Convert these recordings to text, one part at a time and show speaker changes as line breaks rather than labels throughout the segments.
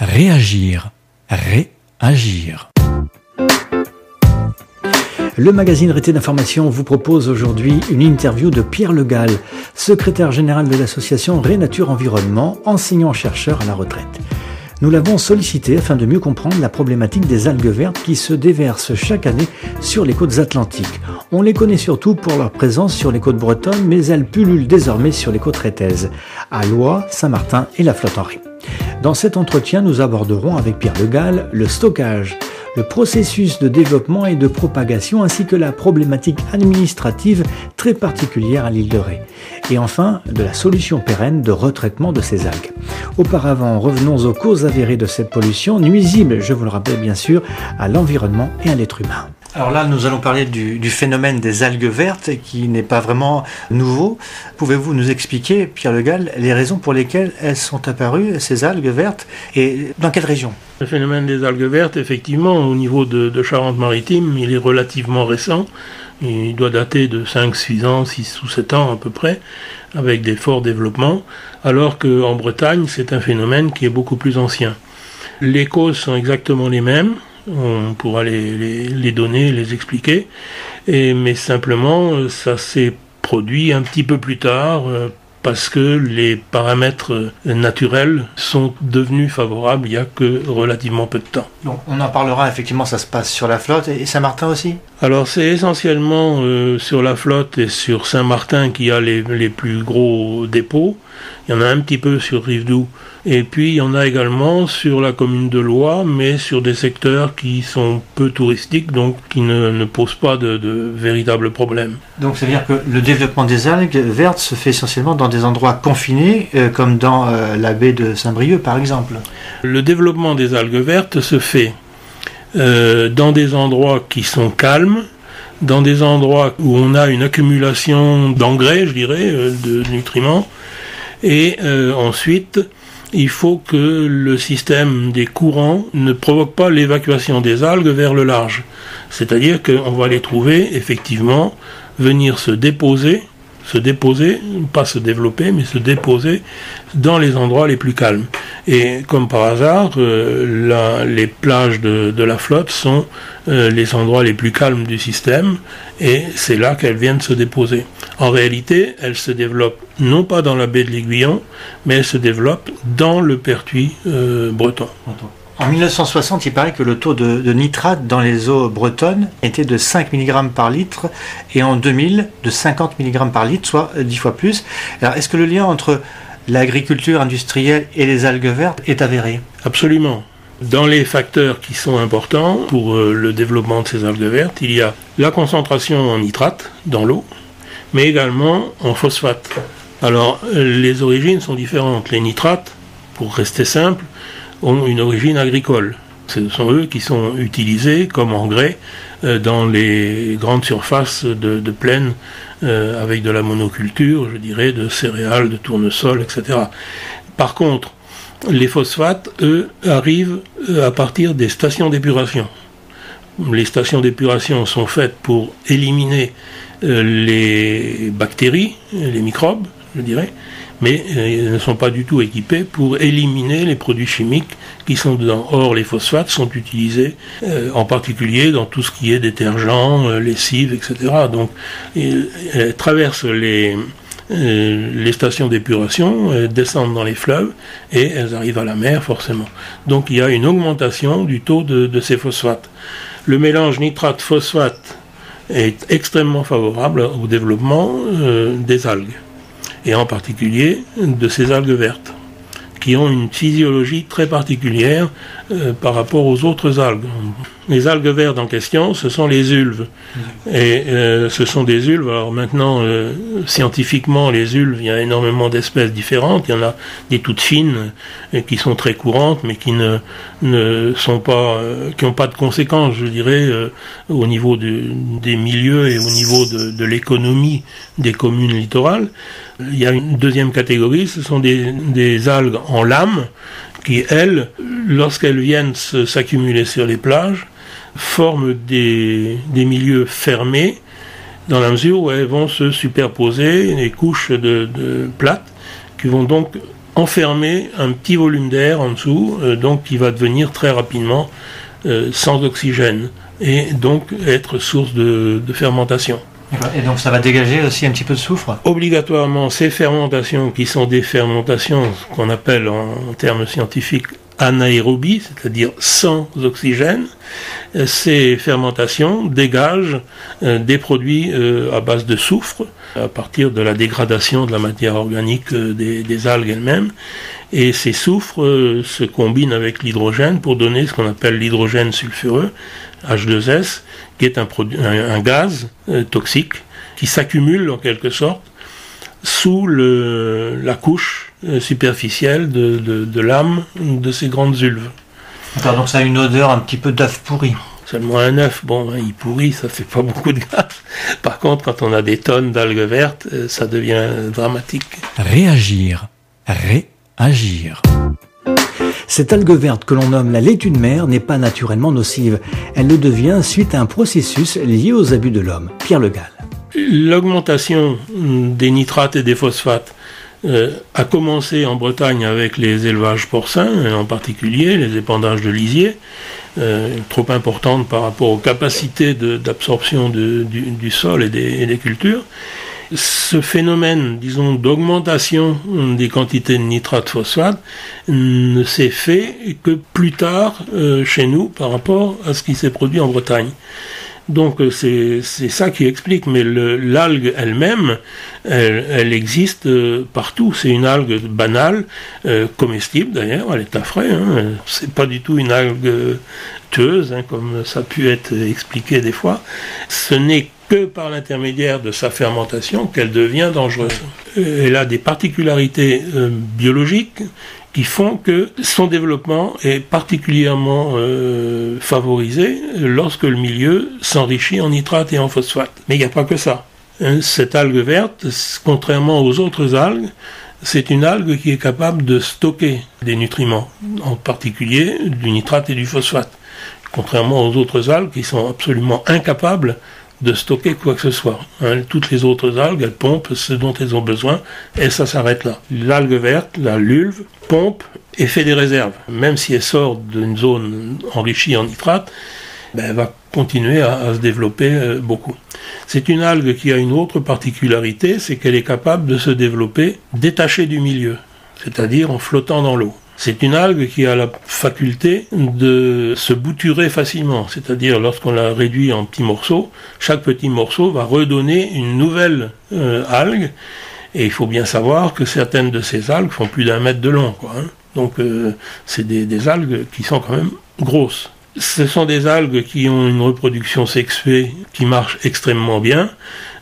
Réagir, réagir. Le magazine Rété d'information vous propose aujourd'hui une interview de Pierre Le Gall, secrétaire général de l'association Ré-Nature Environnement, enseignant-chercheur à la retraite. Nous l'avons sollicité afin de mieux comprendre la problématique des algues vertes qui se déversent chaque année sur les côtes atlantiques. On les connaît surtout pour leur présence sur les côtes bretonnes, mais elles pullulent désormais sur les côtes rétaises, à Loie, Saint-Martin et la Flotte-Henri. Dans cet entretien, nous aborderons avec Pierre Le Gall le stockage, le processus de développement et de propagation ainsi que la problématique administrative très particulière à l'île de Ré. Et enfin, de la solution pérenne de retraitement de ces algues. Auparavant, revenons aux causes avérées de cette pollution, nuisible, je vous le rappelle bien sûr, à l'environnement et à l'être humain. Alors là, nous allons parler du phénomène des algues vertes qui n'est pas vraiment nouveau. Pouvez-vous nous expliquer, Pierre Le Gall, les raisons pour lesquelles elles sont apparues, ces algues vertes, et dans quelle région ?
Le phénomène des algues vertes, effectivement, au niveau de Charente-Maritime, il est relativement récent. Il doit dater de 5, 6 ans, 6 ou 7 ans à peu près, avec des forts développements, alors qu'en Bretagne, c'est un phénomène qui est beaucoup plus ancien. Les causes sont exactement les mêmes. On pourra les donner, les expliquer, mais simplement ça s'est produit un petit peu plus tard parce que les paramètres naturels sont devenus favorables il y a que relativement peu de temps.
Donc on en parlera, effectivement, ça se passe sur la Flotte et Saint-Martin aussi ?
Alors c'est essentiellement sur la Flotte et sur Saint-Martin qu'il y a les plus gros dépôts. Il y en a un petit peu sur Rivedoux. Et puis il y en a également sur la commune de Loie, mais sur des secteurs qui sont peu touristiques, donc qui ne posent pas de véritables problèmes.
Donc ça veut dire que le développement des algues vertes se fait essentiellement dans des endroits confinés, comme dans la baie de Saint-Brieuc par exemple.
Le développement des algues vertes se fait dans des endroits qui sont calmes, dans des endroits où on a une accumulation d'engrais, je dirais, de nutriments, et ensuite il faut que le système des courants ne provoque pas l'évacuation des algues vers le large. C'est-à-dire qu'on va les trouver, effectivement, venir se déposer, pas se développer, mais se déposer dans les endroits les plus calmes. Et comme par hasard, les plages de la Flotte sont les endroits les plus calmes du système, et c'est là qu'elles viennent se déposer. En réalité, elles se développent non pas dans la baie de l'Aiguillon, mais elles se développent dans le Pertuis breton.
En 1960, il paraît que le taux de nitrate dans les eaux bretonnes était de 5 mg par litre et en 2000 de 50 mg par litre, soit 10 fois plus. Alors, est-ce que le lien entre l'agriculture industrielle et les algues vertes est avéré ?
Absolument. Dans les facteurs qui sont importants pour le développement de ces algues vertes, il y a la concentration en nitrate dans l'eau, mais également en phosphate. Alors, les origines sont différentes. Les nitrates, pour rester simple, ont une origine agricole. Ce sont eux qui sont utilisés comme engrais dans les grandes surfaces de plaine avec de la monoculture, je dirais, de céréales, de tournesol, etc. Par contre, les phosphates, eux, arrivent à partir des stations d'épuration. Les stations d'épuration sont faites pour éliminer les bactéries, les microbes, je dirais, mais ils ne sont pas du tout équipés pour éliminer les produits chimiques qui sont dedans. Or, les phosphates sont utilisés en particulier dans tout ce qui est détergents, lessive, etc. Donc, ils traversent les stations d'épuration, descendent dans les fleuves et elles arrivent à la mer forcément. Donc, il y a une augmentation du taux de ces phosphates. Le mélange nitrate-phosphate est extrêmement favorable au développement des algues, et en particulier de ces algues vertes, qui ont une physiologie très particulière par rapport aux autres algues. Les algues vertes en question, ce sont les ulves. Et ce sont des ulves, alors maintenant, scientifiquement, les ulves, il y a énormément d'espèces différentes. Il y en a des toutes fines qui sont très courantes, mais qui ne sont pas, qui n'ont pas de conséquences, je dirais, au niveau des milieux et au niveau de l'économie des communes littorales. Il y a une deuxième catégorie, ce sont des algues en lame, qui, elles, lorsqu'elles viennent s'accumuler sur les plages, forment des milieux fermés, dans la mesure où elles vont se superposer des couches de plates, qui vont donc enfermer un petit volume d'air en dessous, donc qui va devenir très rapidement sans oxygène, et donc être source de fermentation.
Et donc ça va dégager aussi un petit peu de soufre ?
Obligatoirement, ces fermentations qui sont des fermentations qu'on appelle en termes scientifiques anaérobie, c'est-à-dire sans oxygène, ces fermentations dégagent des produits à base de soufre à partir de la dégradation de la matière organique des algues elles-mêmes. Et ces soufres se combinent avec l'hydrogène pour donner ce qu'on appelle l'hydrogène sulfureux, H2S, qui est un gaz toxique qui s'accumule en quelque sorte sous la couche superficielle de l'âme de ces grandes vulves.
D'accord, donc ça a une odeur un petit peu d'œuf pourri.
Seulement un œuf, il pourrit, ça fait pas beaucoup de gaz. Par contre, quand on a des tonnes d'algues vertes, ça devient dramatique.
Réagir. Réagir. Cette algue verte que l'on nomme la laitue de mer n'est pas naturellement nocive. Elle le devient suite à un processus lié aux abus de l'homme. Pierre Le Gall.
L'augmentation des nitrates et des phosphates a commencé en Bretagne avec les élevages porcins, en particulier les épandages de lisier, trop importantes par rapport aux capacités d'absorption du sol et des cultures. Ce phénomène, disons, d'augmentation des quantités de nitrate-phosphate ne s'est fait que plus tard chez nous par rapport à ce qui s'est produit en Bretagne. Donc c'est ça qui explique, mais l'algue elle-même, elle existe partout. C'est une algue banale, comestible d'ailleurs, elle est à frais. C'est pas du tout une algue tueuse, comme ça a pu être expliqué des fois. Ce n'est que par l'intermédiaire de sa fermentation qu'elle devient dangereuse. Elle a des particularités biologiques qui font que son développement est particulièrement favorisé lorsque le milieu s'enrichit en nitrate et en phosphate. Mais il n'y a pas que ça. Cette algue verte, contrairement aux autres algues, c'est une algue qui est capable de stocker des nutriments, en particulier du nitrate et du phosphate, contrairement aux autres algues qui sont absolument incapables de stocker quoi que ce soit. Toutes les autres algues, elles pompent ce dont elles ont besoin et ça s'arrête là. L'algue verte, la lulve, pompe et fait des réserves. Même si elle sort d'une zone enrichie en nitrate, elle va continuer à se développer beaucoup. C'est une algue qui a une autre particularité, c'est qu'elle est capable de se développer détachée du milieu, c'est-à-dire en flottant dans l'eau. C'est une algue qui a la faculté de se bouturer facilement, c'est-à-dire lorsqu'on la réduit en petits morceaux, chaque petit morceau va redonner une nouvelle algue, et il faut bien savoir que certaines de ces algues font plus d'1 mètre de long, Donc c'est des algues qui sont quand même grosses. Ce sont des algues qui ont une reproduction sexuée qui marche extrêmement bien.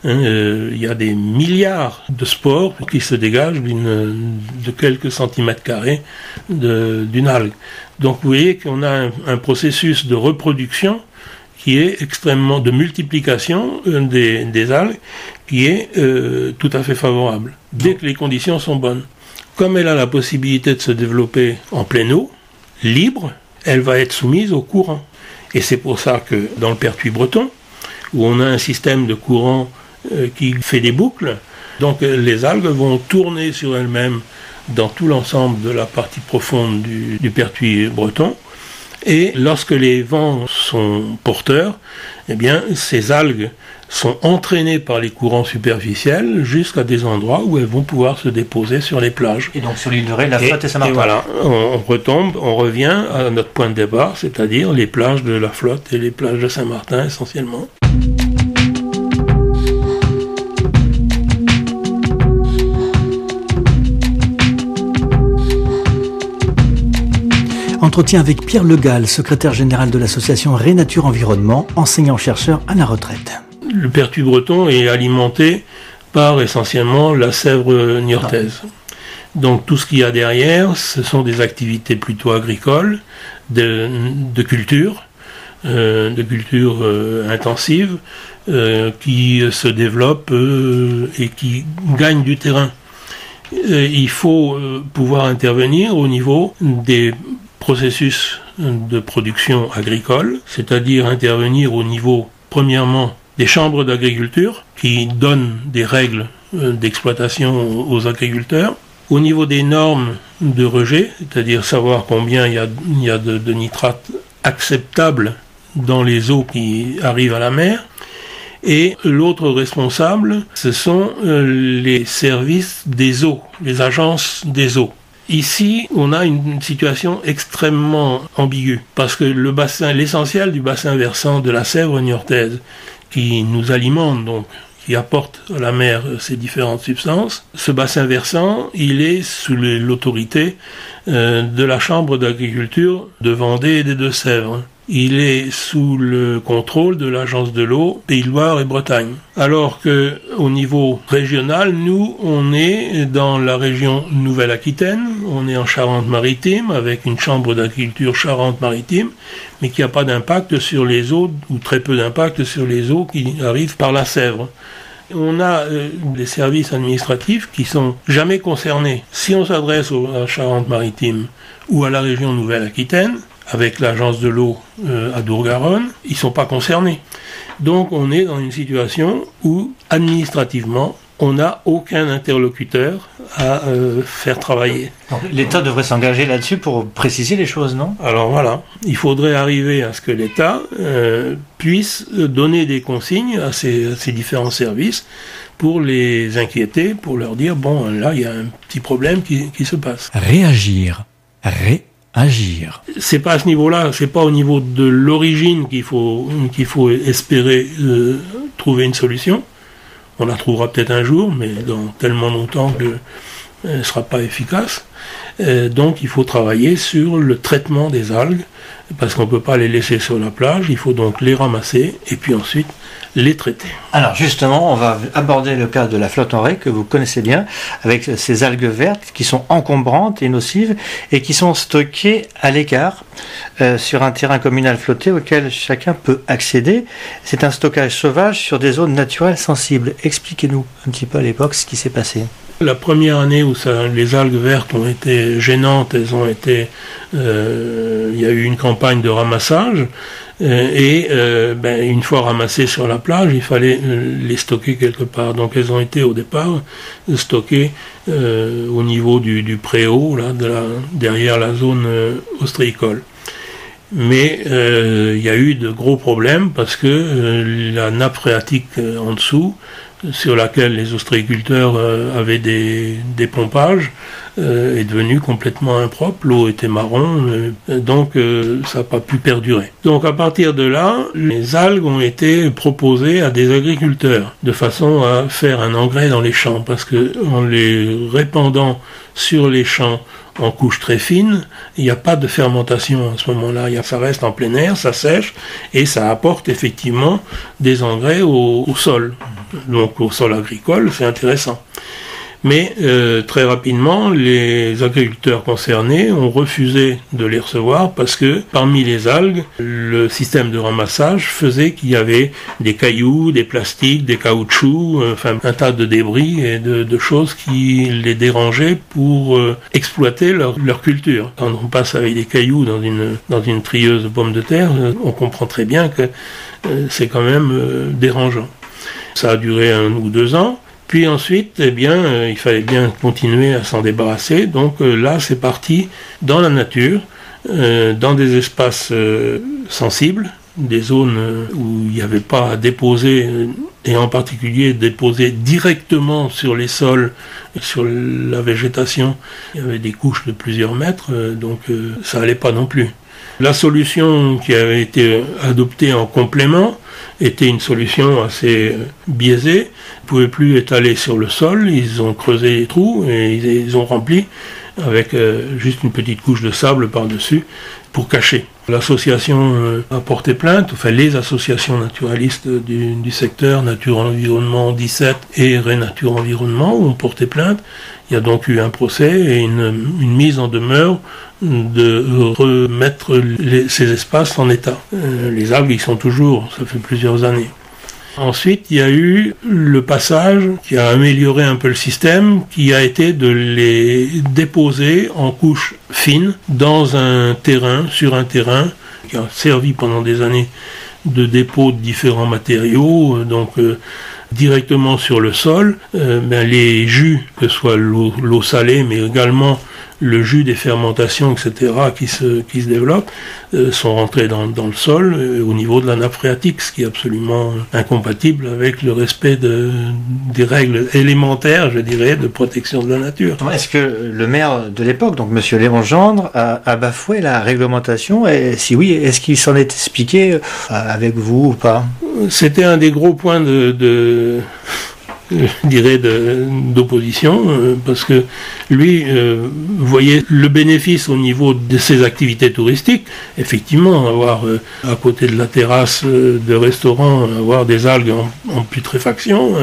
Il y a des milliards de spores qui se dégagent de quelques centimètres carrés d'une algue. Donc vous voyez qu'on a un processus de reproduction qui est extrêmement, de multiplication des algues, qui est tout à fait favorable, dès que les conditions sont bonnes. Comme elle a la possibilité de se développer en pleine eau, libre, elle va être soumise au courant. Et c'est pour ça que dans le pertuis breton, où on a un système de courant qui fait des boucles, donc les algues vont tourner sur elles-mêmes dans tout l'ensemble de la partie profonde du pertuis breton. Et lorsque les vents sont porteurs, ces algues sont entraînées par les courants superficiels jusqu'à des endroits où elles vont pouvoir se déposer sur les plages.
Et donc sur l'île de Ré, la Flotte et Saint-Martin.
Et voilà, on revient à notre point de départ, c'est-à-dire les plages de la Flotte et les plages de Saint-Martin essentiellement.
Entretien avec Pierre Le Gall, secrétaire général de l'association Ré-Nature Environnement, enseignant-chercheur à la retraite.
Le pertuis breton est alimenté par essentiellement la Sèvre niortaise. Donc tout ce qu'il y a derrière, ce sont des activités plutôt agricoles, de culture intensive, qui se développent et qui gagnent du terrain. Il faut pouvoir intervenir au niveau des processus de production agricole, c'est-à-dire intervenir au niveau, premièrement, des chambres d'agriculture qui donnent des règles d'exploitation aux agriculteurs, Au niveau des normes de rejet, c'est-à-dire savoir combien il y a de nitrates acceptables dans les eaux qui arrivent à la mer. Et l'autre responsable, ce sont les services des eaux, les agences des eaux. Ici, on a une situation extrêmement ambiguë, parce que l'essentiel du bassin versant de la Sèvre niortaise, qui nous alimente donc, qui apporte à la mer ces différentes substances, ce bassin versant, il est sous l'autorité de la Chambre d'agriculture de Vendée et des Deux-Sèvres. Il est sous le contrôle de l'Agence de l'eau Pays de Loire et Bretagne. Alors que au niveau régional, nous, on est dans la région Nouvelle-Aquitaine, on est en Charente-Maritime avec une chambre d'agriculture Charente-Maritime, mais qui n'a pas d'impact sur les eaux, ou très peu d'impact sur les eaux qui arrivent par la Sèvre. On a des services administratifs qui sont jamais concernés. Si on s'adresse à la Charente-Maritime ou à la région Nouvelle-Aquitaine, avec l'agence de l'eau à Dour-Garonne, ils ne sont pas concernés. Donc on est dans une situation où, administrativement, on n'a aucun interlocuteur à faire travailler.
Donc, l'État devrait s'engager là-dessus pour préciser les choses, non ?
Alors voilà, il faudrait arriver à ce que l'État puisse donner des consignes à ces différents services pour les inquiéter, pour leur dire, bon, là, il y a un petit problème qui se passe.
Réagir. Agir.
C'est pas à ce niveau-là, c'est pas au niveau de l'origine qu'il faut espérer trouver une solution. On la trouvera peut-être un jour, mais dans tellement longtemps qu'elle ne sera pas efficace. Donc il faut travailler sur le traitement des algues, parce qu'on ne peut pas les laisser sur la plage, il faut donc les ramasser et puis ensuite les traiter.
Alors justement, on va aborder le cas de la flotte en raie que vous connaissez bien, avec ces algues vertes qui sont encombrantes et nocives et qui sont stockées à l'écart sur un terrain communal flotté auquel chacun peut accéder. C'est un stockage sauvage sur des zones naturelles sensibles. Expliquez-nous un petit peu à l'époque ce qui s'est passé.
La première année où les algues vertes ont été gênantes, il y a eu une campagne de ramassage une fois ramassées sur la plage, il fallait les stocker quelque part. Donc elles ont été au départ stockées au niveau du préau, là, derrière la zone ostréicole. Mais il y a eu de gros problèmes parce que la nappe phréatique en dessous, sur laquelle les ostréiculteurs avaient des pompages, est devenue complètement impropre. L'eau était marron, donc ça n'a pas pu perdurer. Donc à partir de là, les algues ont été proposées à des agriculteurs de façon à faire un engrais dans les champs, parce que en les répandant sur les champs en couche très fine, il n'y a pas de fermentation à ce moment-là. Ça reste en plein air, ça sèche, et ça apporte effectivement des engrais au sol. Donc au sol agricole, c'est intéressant. Mais très rapidement, les agriculteurs concernés ont refusé de les recevoir parce que parmi les algues, le système de ramassage faisait qu'il y avait des cailloux, des plastiques, des caoutchoucs, un tas de débris et de choses qui les dérangeaient pour exploiter leur culture. Quand on passe avec des cailloux dans une trieuse de pommes de terre, on comprend très bien que c'est quand même dérangeant. Ça a duré 1 ou 2 ans. Puis ensuite, il fallait bien continuer à s'en débarrasser. Donc là, c'est parti dans la nature, dans des espaces sensibles, des zones où il n'y avait pas à déposer, et en particulier déposer directement sur les sols, sur la végétation. Il y avait des couches de plusieurs mètres, donc ça allait pas non plus. La solution qui avait été adoptée en complément était une solution assez biaisée. Ils ne pouvaient plus étaler sur le sol, ils ont creusé des trous et ils ont rempli avec juste une petite couche de sable par-dessus pour cacher. L'association a porté plainte, les associations naturalistes du secteur Nature Environnement 17 et Rénature Environnement ont porté plainte. Il y a donc eu un procès et une mise en demeure de remettre ces espaces en état. Les algues y sont toujours, ça fait plusieurs années. Ensuite, il y a eu le passage qui a amélioré un peu le système, qui a été de les déposer en couches fines sur un terrain qui a servi pendant des années de dépôt de différents matériaux, donc directement sur le sol, les jus, que ce soit l'eau salée, mais également le jus des fermentations, etc., qui se développent, sont rentrés dans le sol au niveau de la nappe phréatique, ce qui est absolument incompatible avec le respect des règles élémentaires, je dirais, de protection de la nature.
Est-ce que le maire de l'époque, donc M. Léon Gendre, a bafoué la réglementation? Et si oui, est-ce qu'il s'en est expliqué avec vous ou pas?
C'était un des gros points d'opposition, parce que lui voyait le bénéfice au niveau de ses activités touristiques. Effectivement, avoir à côté de la terrasse de restaurant, avoir des algues en putréfaction,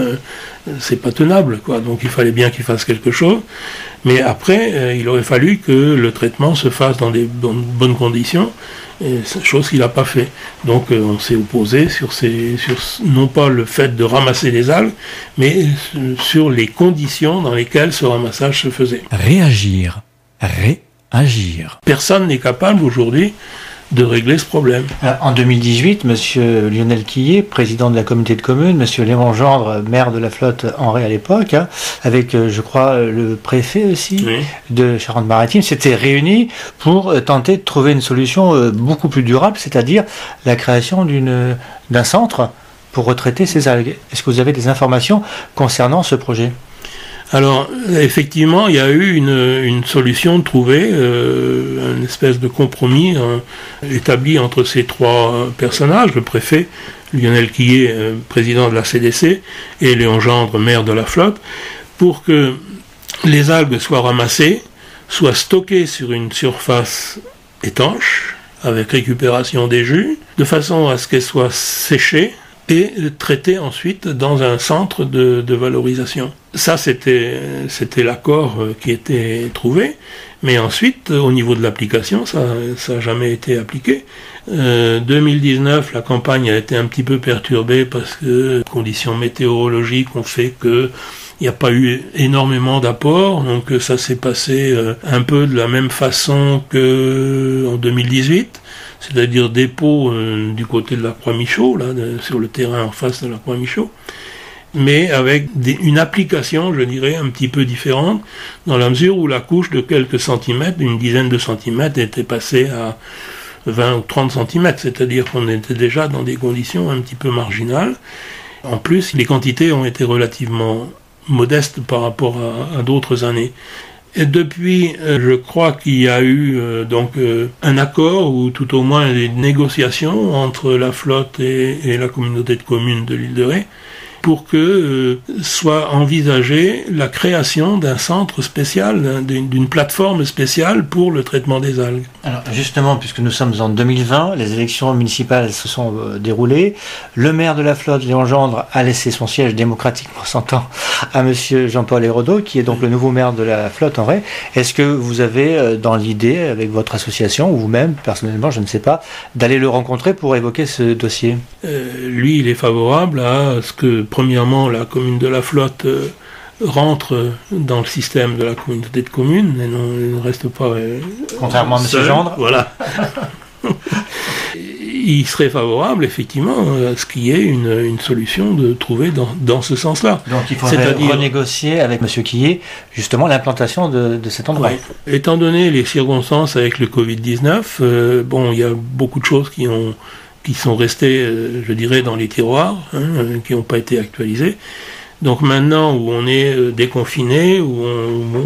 c'est pas tenable, quoi. Donc il fallait bien qu'il fasse quelque chose. Mais après, il aurait fallu que le traitement se fasse dans des bonnes conditions, chose qu'il n'a pas fait. Donc on s'est opposé sur non pas le fait de ramasser les algues, mais sur les conditions dans lesquelles ce ramassage se faisait.
Réagir.
Personne n'est capable aujourd'hui de régler ce problème.
En 2018, M. Lionel Quillet, président de la communauté de communes, M. Léon Gendre, maire de la flotte en Ré à l'époque, avec, je crois, le préfet aussi de Charente-Maritime, s'étaient réunis pour tenter de trouver une solution beaucoup plus durable, c'est-à-dire la création d'un centre pour retraiter ces algues. Est-ce que vous avez des informations concernant ce projet ?
Alors, effectivement, il y a eu une solution trouvée, une espèce de compromis établi entre ces trois personnages, le préfet, Lionel Quillet, président de la CDC, et Léon Gendre, maire de la flotte, pour que les algues soient ramassées, soient stockées sur une surface étanche, avec récupération des jus, de façon à ce qu'elles soient séchées, et traité ensuite dans un centre de valorisation. Ça, c'était l'accord qui était trouvé, mais ensuite, au niveau de l'application, ça n'a jamais été appliqué. 2019, la campagne a été un petit peu perturbée parce que les conditions météorologiques ont fait que il n'y a pas eu énormément d'apports, donc ça s'est passé un peu de la même façon qu'en 2018. C'est-à-dire dépôt du côté de la Croix-Michaud, là, sur le terrain en face de la Croix-Michaud, mais avec une application, je dirais, un petit peu différente, dans la mesure où la couche de quelques centimètres, d'une dizaine de centimètres, était passée à 20 ou 30 centimètres, c'est-à-dire qu'on était déjà dans des conditions un petit peu marginales. En plus, les quantités ont été relativement modestes par rapport à d'autres années. Et depuis, je crois qu'il y a eu un accord, ou tout au moins des négociations entre la flotte et la communauté de communes de l'île de Ré, pour que soit envisagée la création d'un centre spécial, d'une plateforme spéciale pour le traitement des algues.
Alors justement, puisque nous sommes en 2020, les élections municipales se sont déroulées, le maire de la flotte, Léon Gendre, a laissé son siège démocratiquement s'entend à monsieur Jean-Paul Hérodeau, qui est donc le nouveau maire de la flotte en Ré. Est-ce que vous avez dans l'idée, avec votre association, ou vous-même, personnellement, je ne sais pas, d'aller le rencontrer pour évoquer ce dossier ?
Lui, il est favorable à ce que, premièrement, la commune de la flotte rentre dans le système de la communauté de communes, et il ne reste pas
contrairement à M. Gendre.
Voilà. Il serait favorable, effectivement, à ce qu'il y ait une solution de trouver dans ce sens-là.
Donc il faudrait renégocier avec M. Quillet, justement, l'implantation de cet endroit.
Oui. Étant donné les circonstances avec le Covid-19, il y a beaucoup de choses qui sont restées, je dirais, dans les tiroirs, qui n'ont pas été actualisées. Donc maintenant où on est déconfiné, où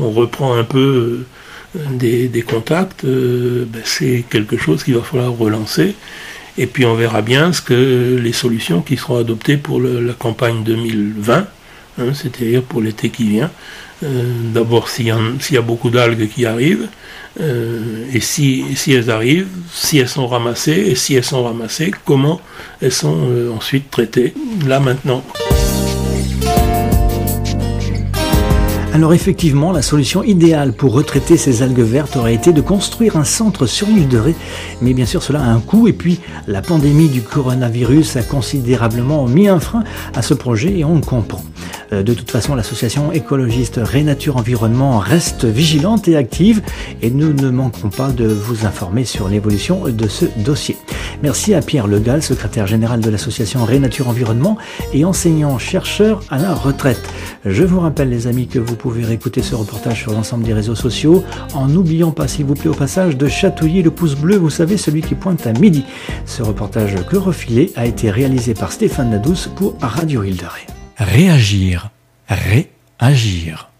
on reprend un peu des contacts, c'est quelque chose qu'il va falloir relancer. Et puis on verra bien les solutions qui seront adoptées pour la campagne 2020, c'est-à-dire pour l'été qui vient. D'abord s'il y a beaucoup d'algues qui arrivent, et si elles arrivent, si elles sont ramassées, et si elles sont ramassées, comment elles sont ensuite traitées, là maintenant.
Alors effectivement, la solution idéale pour retraiter ces algues vertes aurait été de construire un centre sur l'île de Ré. Mais bien sûr, cela a un coût, et puis la pandémie du coronavirus a considérablement mis un frein à ce projet, et on le comprend. De toute façon, l'association écologiste Ré Nature Environnement reste vigilante et active, et nous ne manquerons pas de vous informer sur l'évolution de ce dossier. Merci à Pierre Le Gall, secrétaire général de l'association Ré-Nature Environnement et enseignant-chercheur à la retraite. Je vous rappelle, les amis, que vous pouvez réécouter ce reportage sur l'ensemble des réseaux sociaux, en n'oubliant pas, s'il vous plaît, au passage, de chatouiller le pouce bleu, vous savez, celui qui pointe à midi. Ce reportage Chlorophyllé a été réalisé par Stéphane Nadous pour Radio Île de Ré. Réagir, réagir.